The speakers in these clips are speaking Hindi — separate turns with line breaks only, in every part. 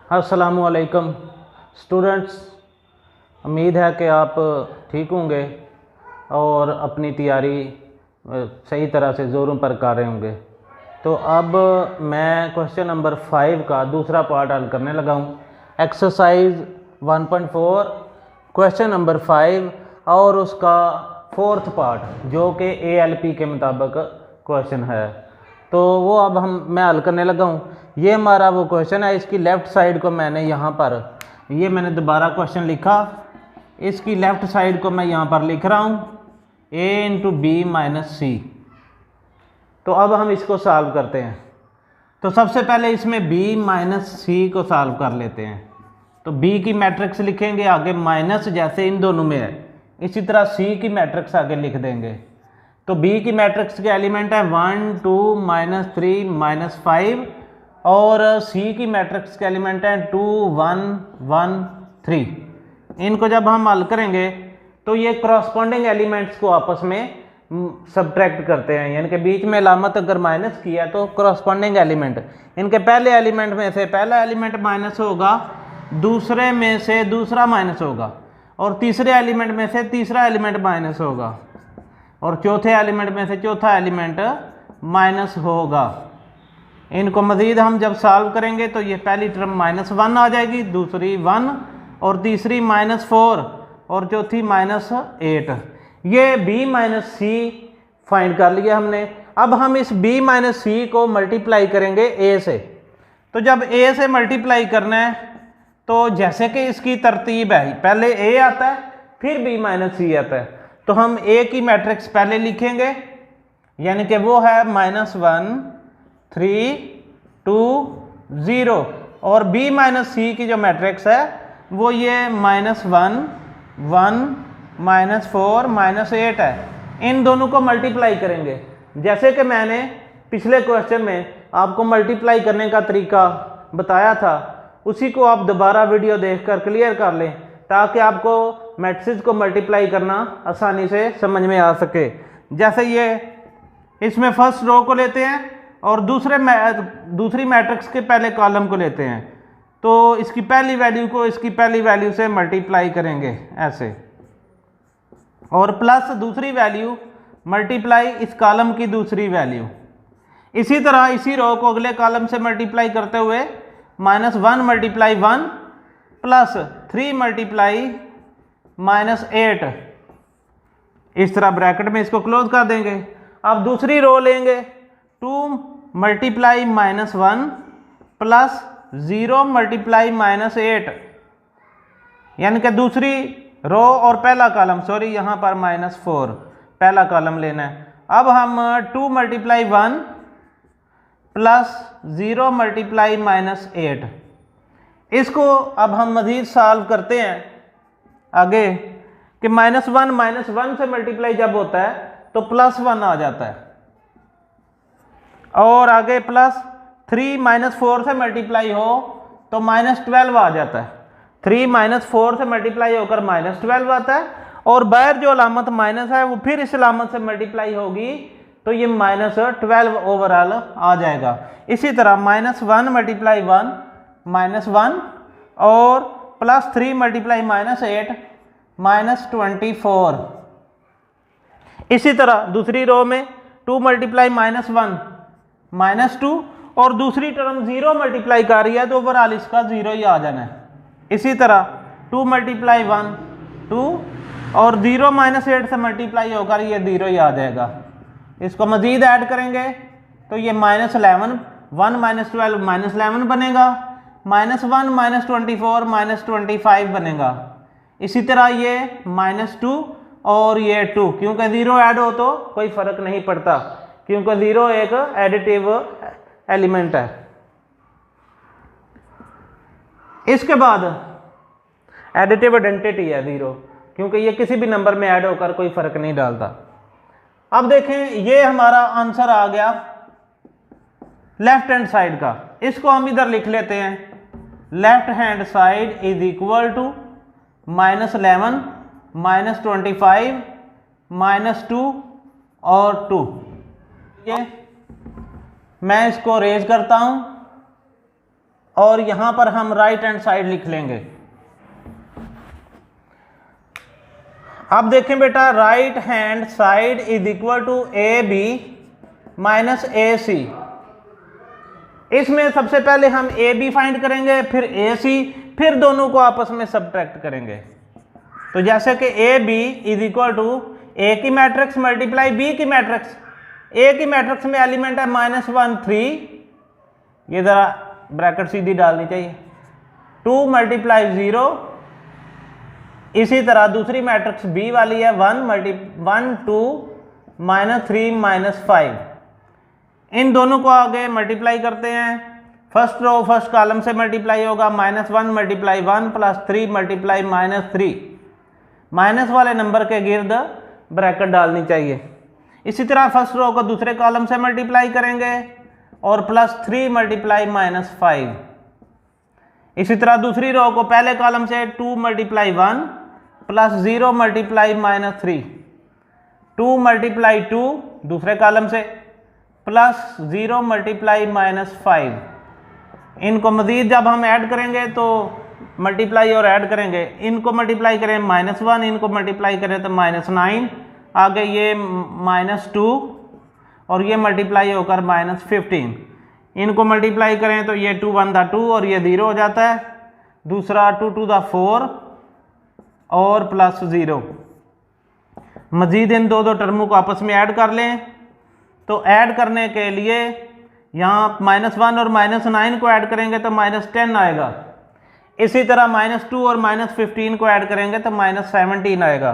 अस्सलामुअलैकुम स्टूडेंट्स, उम्मीद है कि आप ठीक होंगे और अपनी तैयारी सही तरह से ज़ोरों पर कर रहे होंगे। तो अब मैं क्वेश्चन नंबर 5 का दूसरा पार्ट हल करने लगा हूँ। एक्सरसाइज 1.4 क्वेश्चन नंबर 5 और उसका फोर्थ पार्ट जो कि ALP के मुताबिक क्वेश्चन है। तो वो अब मैं हल करने लगा हूँ। ये हमारा वो क्वेश्चन है। इसकी लेफ़्ट साइड को मैंने यहाँ पर मैंने दोबारा क्वेश्चन लिखा, इसकी लेफ़्ट साइड को मैं यहाँ पर लिख रहा हूँ a इंटू बी माइनस सी। तो अब हम इसको सॉल्व करते हैं। तो सबसे पहले इसमें b माइनस सी को सॉल्व कर लेते हैं। तो b की मैट्रिक्स लिखेंगे आगे माइनस, जैसे इन दोनों में है इसी तरह c की मैट्रिक्स आगे लिख देंगे। तो b की मैट्रिक्स के एलिमेंट है 1 2 -3 -5 और c की मैट्रिक्स के एलिमेंट है 2 1 1 3। इनको जब हम हल करेंगे तो ये करस्पॉन्डिंग एलिमेंट्स को आपस में सब्ट्रैक्ट करते हैं, यानी कि बीच में अलामत अगर माइनस किया तो करस्पॉन्डिंग एलिमेंट, इनके पहले एलिमेंट में से पहला एलिमेंट माइनस होगा, दूसरे में से दूसरा माइनस होगा, और तीसरे एलिमेंट में से तीसरा एलिमेंट माइनस होगा, और चौथे एलिमेंट में से चौथा एलिमेंट माइनस होगा। इनको मज़ीद हम जब सॉल्व करेंगे तो ये पहली टर्म -1 आ जाएगी, दूसरी 1 और तीसरी -4 और चौथी -8। ये b माइनस सी फाइंड कर लिया हमने। अब हम इस b माइनस सी को मल्टीप्लाई करेंगे a से। तो जब a से मल्टीप्लाई करना है तो जैसे कि इसकी तरतीब है, पहले a आता है फिर b माइनस सी आता है। तो हम a की मैट्रिक्स पहले लिखेंगे, यानी कि वो है -1 3 2 0, और b माइनस सी की जो मैट्रिक्स है वो ये -1 1 -4 -8 है। इन दोनों को मल्टीप्लाई करेंगे, जैसे कि मैंने पिछले क्वेश्चन में आपको मल्टीप्लाई करने का तरीका बताया था, उसी को आप दोबारा वीडियो देखकर क्लियर कर लें ताकि आपको मैट्रिक्स को मल्टीप्लाई करना आसानी से समझ में आ सके। जैसे ये इसमें फर्स्ट रो को लेते हैं और दूसरी मैट्रिक्स के पहले कॉलम को लेते हैं, तो इसकी पहली वैल्यू को इसकी पहली वैल्यू से मल्टीप्लाई करेंगे ऐसे, और प्लस दूसरी वैल्यू मल्टीप्लाई इस कॉलम की दूसरी वैल्यू। इसी तरह इसी रो को अगले कॉलम से मल्टीप्लाई करते हुए -1 × 1 प्लस 3 × -8, इस तरह ब्रैकेट में इसको क्लोज कर देंगे। अब दूसरी रो लेंगे 2 × -1 प्लस 0 × -8, यानी कि दूसरी रो और पहला कॉलम, सॉरी यहाँ पर -4 पहला कॉलम लेना है। अब हम 2 × 1 प्लस 0 × -8, इसको अब हम मज़ीद सॉल्व करते हैं आगे कि -1 से मल्टीप्लाई जब होता है तो +1 आ जाता है, और आगे +3 -4 से मल्टीप्लाई हो तो -12 आ जाता है। 3 -4 से मल्टीप्लाई होकर -12 आता है, और बाहर जो अलामत माइनस है वो फिर इस अलामत से मल्टीप्लाई होगी तो ये -12 ओवरऑल आ जाएगा। इसी तरह -1 × 1 -1 और +3 × -8 -24। इसी तरह दूसरी रो में 2 × -1 -2, और दूसरी टर्म 0 मल्टीप्लाई कर रही है तो ओवरऑल इसका 0 ही आ जाना है। इसी तरह 2 × 1 2, और 0 -8 से मल्टीप्लाई होकर ये 0 ही आ जाएगा। इसको मज़ीद ऐड करेंगे तो ये -11 1 -12 -11 बनेगा, -1 -24 -25 बनेगा। इसी तरह ये -2 और ये 2, क्योंकि 0 ऐड हो तो कोई फ़र्क नहीं पड़ता, क्योंकि 0 एक एडिटिव एलिमेंट है। इसके बाद एडिटिव आइडेंटिटी है 0, क्योंकि ये किसी भी नंबर में ऐड होकर कोई फर्क नहीं डालता। अब देखें ये हमारा आंसर आ गया लेफ्ट हैंड साइड का, इसको हम इधर लिख लेते हैं। Left hand side is equal to -11 -25 -2 और 2। ये मैं इसको रेज करता हूं और यहाँ पर हम राइट हैंड साइड लिख लेंगे। अब देखें बेटा, right hand side is equal to A B minus A C. इसमें सबसे पहले हम ए बी फाइंड करेंगे, फिर ए सी, फिर दोनों को आपस में सब्ट्रैक्ट करेंगे। तो जैसे कि A B is equal to A की मैट्रिक्स मल्टीप्लाई बी की मैट्रिक्स। ए की मैट्रिक्स में एलिमेंट है -1 3, ये ज़रा ब्रैकेट सीधी डालनी चाहिए, 2 मल्टीप्लाई 0। इसी तरह दूसरी मैट्रिक्स बी वाली है 1 2 -3 -5। इन दोनों को आगे मल्टीप्लाई करते हैं। फर्स्ट रो फर्स्ट कॉलम से मल्टीप्लाई होगा, -1 मल्टीप्लाई 1 प्लस 3 मल्टीप्लाई -3। माइनस वाले नंबर के गिर्द ब्रैकेट डालनी चाहिए। इसी तरह फर्स्ट रो को दूसरे कॉलम से मल्टीप्लाई करेंगे और +3 मल्टीप्लाई -5। इसी तरह दूसरी रो को पहले कॉलम से 2 मल्टीप्लाई 1 प्लस 0 मल्टीप्लाई -3, 2 मल्टीप्लाई 2 दूसरे कॉलम से प्लस 0 मल्टीप्लाई -5। इनको मज़ीद जब हम ऐड करेंगे तो मल्टीप्लाई और ऐड करेंगे, इनको मल्टीप्लाई करें -1, इनको मल्टीप्लाई करें तो -9, आगे ये -2 और ये मल्टीप्लाई होकर -15। इनको मल्टीप्लाई करें तो ये 2 1 2 और ये 0 हो जाता है। दूसरा 2 2 4 और प्लस 0। मज़ीद इन दो टर्मों को आपस में ऐड कर लें। तो ऐड करने के लिए यहाँ -1 और -9 को ऐड करेंगे तो -10 आएगा। इसी तरह -2 और -15 को ऐड करेंगे तो -17 आएगा।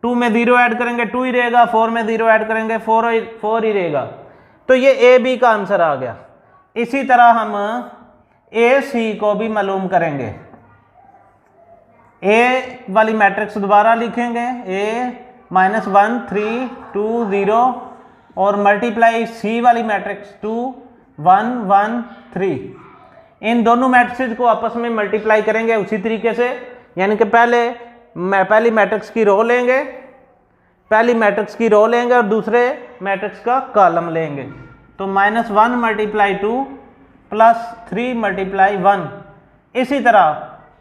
2 में 0 ऐड करेंगे 2 ही रहेगा, 4 में 0 ऐड करेंगे 4 ही रहेगा। तो ये ए बी का आंसर आ गया। इसी तरह हम ए सी को भी मालूम करेंगे। ए वाली मैट्रिक्स दोबारा लिखेंगे, ए -1 3 2 0 और मल्टीप्लाई सी वाली मैट्रिक्स 2 1 1 3। इन दोनों मैट्रिक्स को आपस में मल्टीप्लाई करेंगे उसी तरीके से, यानी कि पहली मैट्रिक्स की रो लेंगे, और दूसरे मैट्रिक्स का कॉलम लेंगे। तो -1 मल्टीप्लाई 2 प्लस 3 मल्टीप्लाई 1। इसी तरह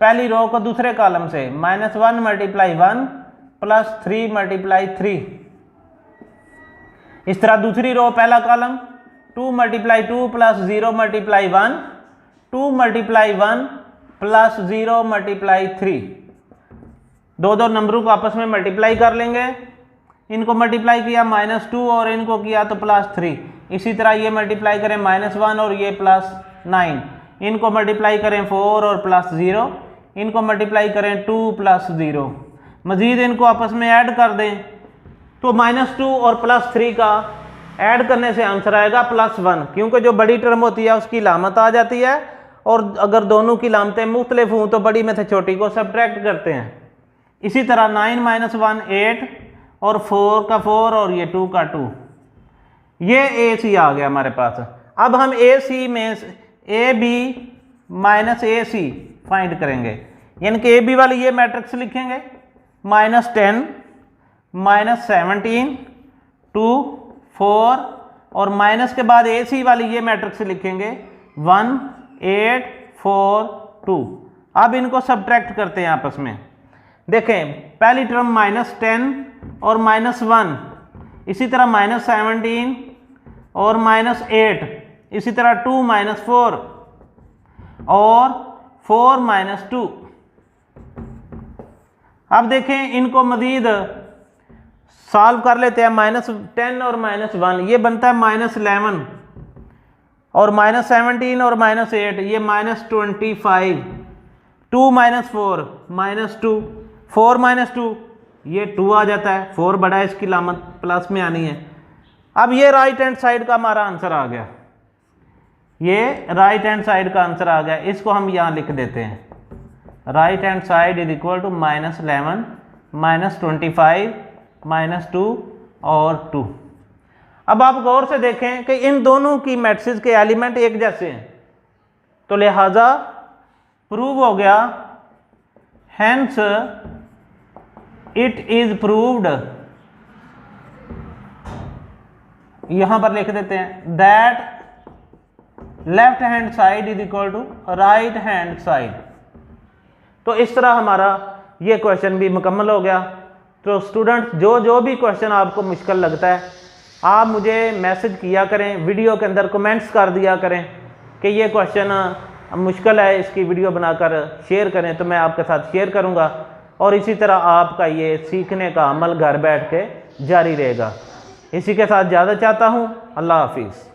पहली रो को दूसरे कॉलम से -1 मल्टीप्लाई 1 प्लस 3 मल्टीप्लाई 3। इस तरह दूसरी रो पहला column 2 multiply 2 plus 0 multiply 1, 2 multiply 1 plus 0 multiply 3। दो नंबरों को आपस में मल्टीप्लाई कर लेंगे। इनको मल्टीप्लाई किया -2 और इनको किया तो +3। इसी तरह ये मल्टीप्लाई करें -1 और ये +9। इनको मल्टीप्लाई करें 4 और +0। इनको मल्टीप्लाई करें 2 + 0। मज़ीद इनको आपस में ऐड कर दें तो -2 और +3 का ऐड करने से आंसर आएगा +1, क्योंकि जो बड़ी टर्म होती है उसकी लामत आ जाती है, और अगर दोनों की लामतें मुख्तलिफ हों तो बड़ी में से छोटी को सब्ट्रैक्ट करते हैं। इसी तरह 9 - 1 8 और 4 का 4 और ये 2 का 2। ये ए सी आ गया हमारे पास। अब हम ए सी में A B minus A C find करेंगे, यानी कि ए बी वाली ये मैट्रिक्स लिखेंगे -10 -17 2 4 और माइनस के बाद ए सी वाली ये मैट्रिक्स लिखेंगे 1 8 4 2। अब इनको सब्ट्रैक्ट करते हैं आपस में। देखें पहली टर्म -10 और -1, इसी तरह -17 और -8, इसी तरह 2 -4 और 4 -2। अब देखें इनको मजीद सॉल्व कर लेते हैं। -10 और -1 ये बनता है -11 और -17 और -8 ये -25। 2 -4 -2 4 -2 ये 2 आ जाता है, 4 बड़ा है, इसकी लामत प्लस में आनी है। अब ये राइट हैंड साइड का हमारा आंसर आ गया, ये राइट हैंड साइड का आंसर आ गया। इसको हम यहाँ लिख देते हैं, right hand side is equal to -11 -25 -2 और 2। अब आप गौर से देखें कि इन दोनों की मैट्रिक्स के एलिमेंट एक जैसे हैं, तो लिहाजा प्रूव हो गया, हेंस इट इज प्रूव्ड, यहां पर लिख देते हैं that left hand side is equal to right hand side. तो इस तरह हमारा ये क्वेश्चन भी मुकम्मल हो गया। तो स्टूडेंट्स जो भी क्वेश्चन आपको मुश्किल लगता है आप मुझे मैसेज किया करें, वीडियो के अंदर कमेंट्स कर दिया करें कि ये क्वेश्चन मुश्किल है, इसकी वीडियो बनाकर शेयर करें तो मैं आपके साथ शेयर करूंगा और इसी तरह आपका ये सीखने का अमल घर बैठ के जारी रहेगा। इसी के साथ ज़्यादा चाहता हूँ। अल्लाह हाफिज़।